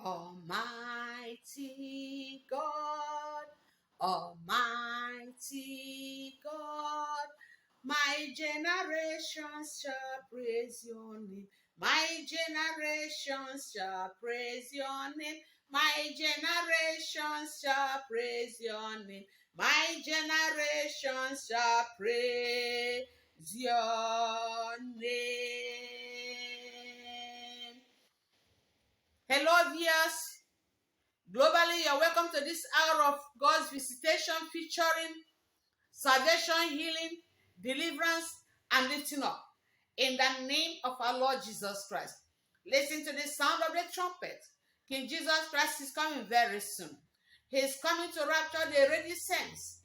Almighty God, Almighty God, my generations shall praise your name. My generations shall praise your name. My generations shall praise your name. My generations shall praise your name. Hello, viewers. Globally, you're welcome to this hour of God's visitation featuring salvation, healing, deliverance, and lifting up. In the name of our Lord Jesus Christ. Listen to the sound of the trumpet. King Jesus Christ is coming very soon. He is coming to rapture the ready saints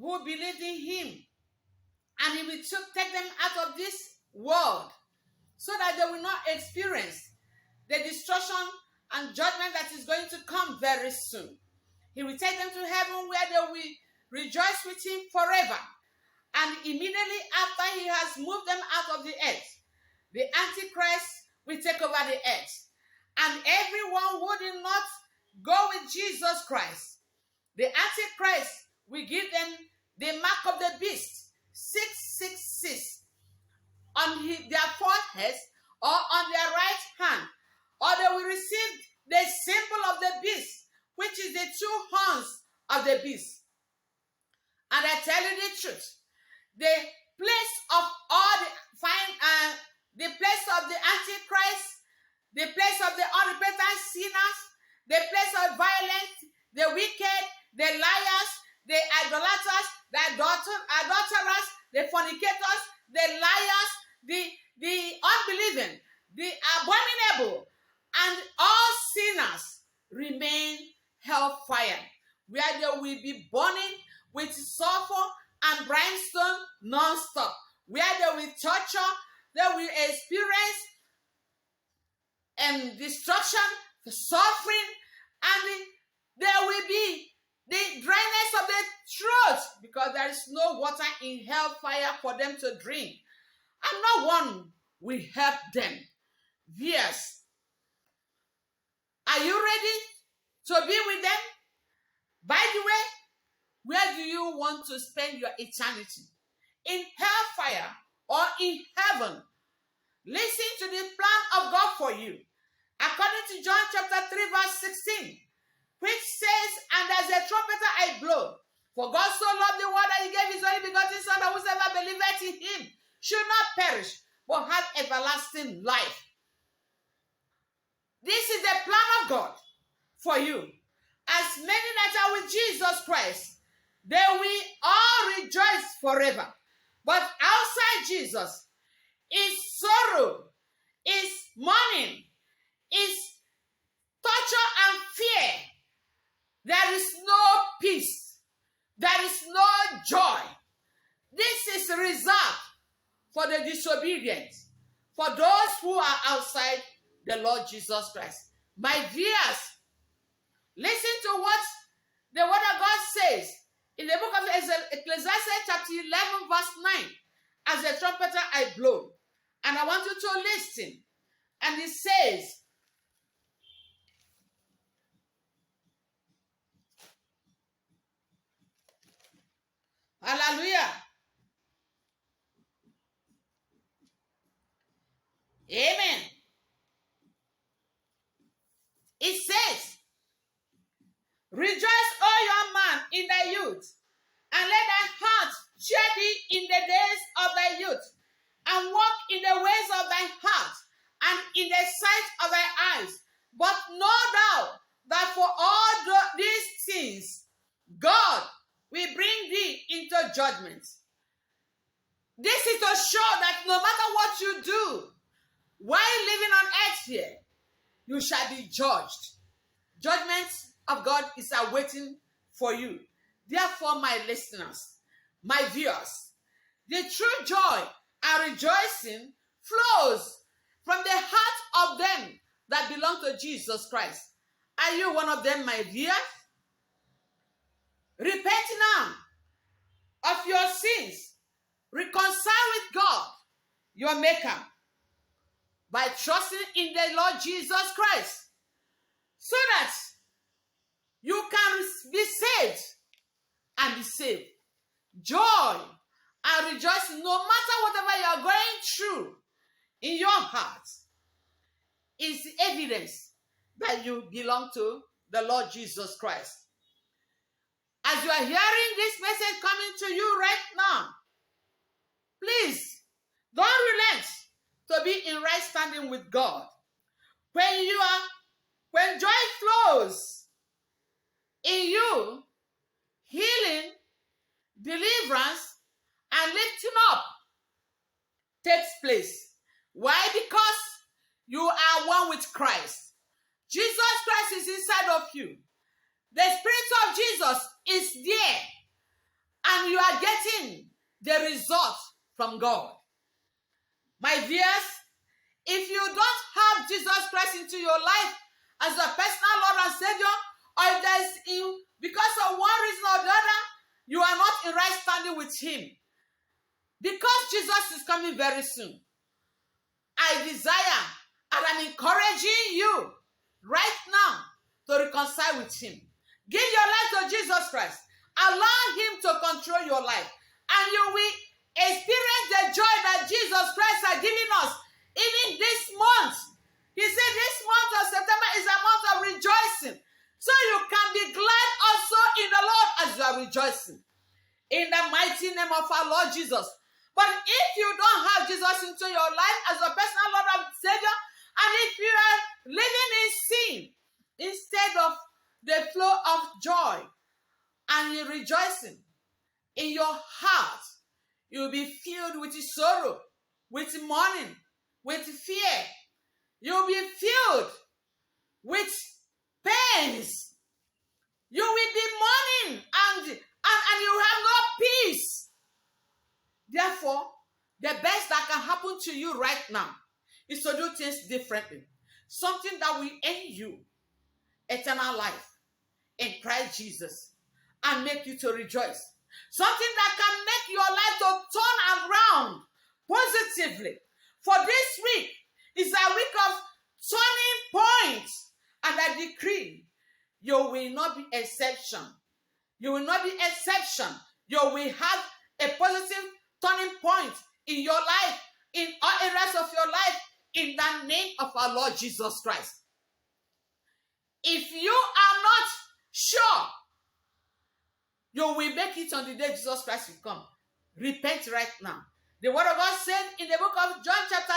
who believed in him. And he will take them out of this world so that they will not experience the destruction and judgment that is going to come very soon. He will take them to heaven where they will rejoice with him forever. And immediately after he has moved them out of the earth, the Antichrist will take over the earth. And everyone who did not go with Jesus Christ, the Antichrist will give them the mark of the beast, 666, on their foreheads or on their right hand, or they will receive the symbol of the beast, which is the two horns of the beast. And I tell you the truth, the place of all the place of the Antichrist, the place of the unrepentant sinners, the place of violence, the wicked, the liars, the idolaters, the adulterers, the fornicators, the liars, the unbelieving, the abominable, and all sinners remain hellfire, where they will be burning with sulfur and brimstone non-stop, where they will torture, they will experience destruction, suffering, and there will be the dryness of the throat because there is no water in hellfire for them to drink, and no one will help them. Yes. Are you ready to be with them? By the way, where do you want to spend your eternity? In hellfire or in heaven? Listen to the plan of God for you. According to John chapter 3 verse 16, which says, and as a trumpeter I blow, for God so loved the world that he gave his only begotten Son, that whosoever believeth in him should not perish, but have everlasting life. This is the plan of God for you. As many that are with Jesus Christ, they will all rejoice forever. But outside Jesus is sorrow, is mourning, is torture and fear. There is no peace. There is no joy. This is reserved for the disobedient, for those who are outside the Lord Jesus Christ. My viewers, listen to what the word of God says in the book of Ecclesiastes chapter 11 verse 9. As a trumpeter I blow. And I want you to listen. And it says, hallelujah. Amen. It says, rejoice, O young man, in thy youth, and let thy heart cheer thee in the days of thy youth, and walk in the ways of thy heart, and in the sight of thy eyes. But know thou that for all these things, God will bring thee into judgment. This is to show that no matter what you do, while living on earth here, you shall be judged. Judgment of God is awaiting for you. Therefore, my listeners, my viewers, the true joy and rejoicing flows from the heart of them that belong to Jesus Christ. Are you one of them, my viewers? Repent now of your sins. Reconcile with God, your Maker. by trusting in the Lord Jesus Christ, so that you can be saved and be saved. Joy and rejoicing, no matter whatever you are going through in your heart, is evidence that you belong to the Lord Jesus Christ. As you are hearing this message coming to you right now, please don't relent to be in right standing with God. When joy flows in you, healing, deliverance, and lifting up takes place. Why? Because you are one with Christ. Jesus Christ is inside of you. The Spirit of Jesus is there, and you are getting the result from God. My dears, if you don't have Jesus Christ into your life as a personal Lord and Savior, or if there's because of one reason or the other, you are not in right standing with Him, because Jesus is coming very soon, I desire and I'm encouraging you right now to reconcile with Him. Give your life to Jesus Christ. Allow Him to control your life, and you will experience the joy that Jesus Christ has given us. Even this month, He said this month of September is a month of rejoicing. So you can be glad also in the Lord as you are rejoicing. In the mighty name of our Lord Jesus. But if you don't have Jesus into your life as a personal Lord and Savior, and if you are living in sin instead of the flow of joy and you're rejoicing in your heart, you'll be filled with sorrow, with mourning, with fear. You'll be filled with pains. You will be mourning and you have no peace. Therefore, the best that can happen to you right now is to do things differently. Something that will end you eternal life in Christ Jesus and make you to rejoice. Something that can make your life to turn around positively. For this week is a week of turning points, and I decree you will not be exception. You will not be exception. You will have a positive turning point in your life, in all areas of your life, in the name of our Lord Jesus Christ. If you are not sure you will make it on the day Jesus Christ will come, repent right now. The word of God said in the book of John chapter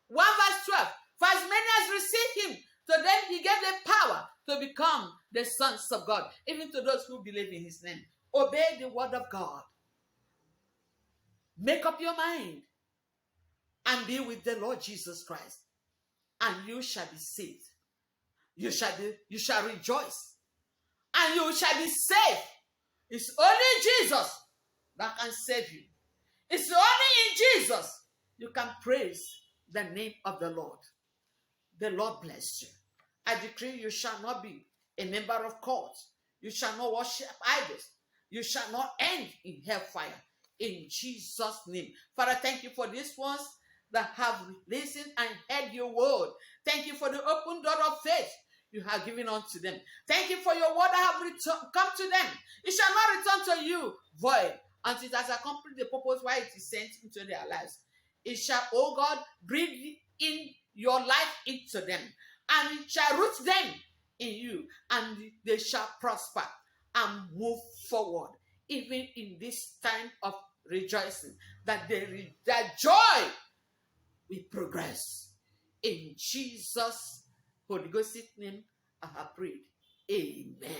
1 verse 12, for as many as received Him, to them He gave the power to become the sons of God, even to those who believe in His name. Obey the word of God. Make up your mind and be with the Lord Jesus Christ, and you shall be saved. You shall rejoice, and you shall be saved. It's only Jesus that can save you. It's only in Jesus you can praise the name of the Lord. The Lord bless you. I decree you shall not be a member of cults. You shall not worship idols. You shall not end in hellfire. In Jesus' name. Father, thank you for these ones that have listened and heard your word. Thank you for the open door of faith you have given unto them. Thank you for your word that have come to them. It shall not return to you void until it has accomplished the purpose why it is sent into their lives. It shall, oh God, breathe in your life into them, and it shall root them in you, and they shall prosper and move forward, even in this time of rejoicing, that joy will progress. In Jesus' Holy Ghost's name, I have prayed. Amen.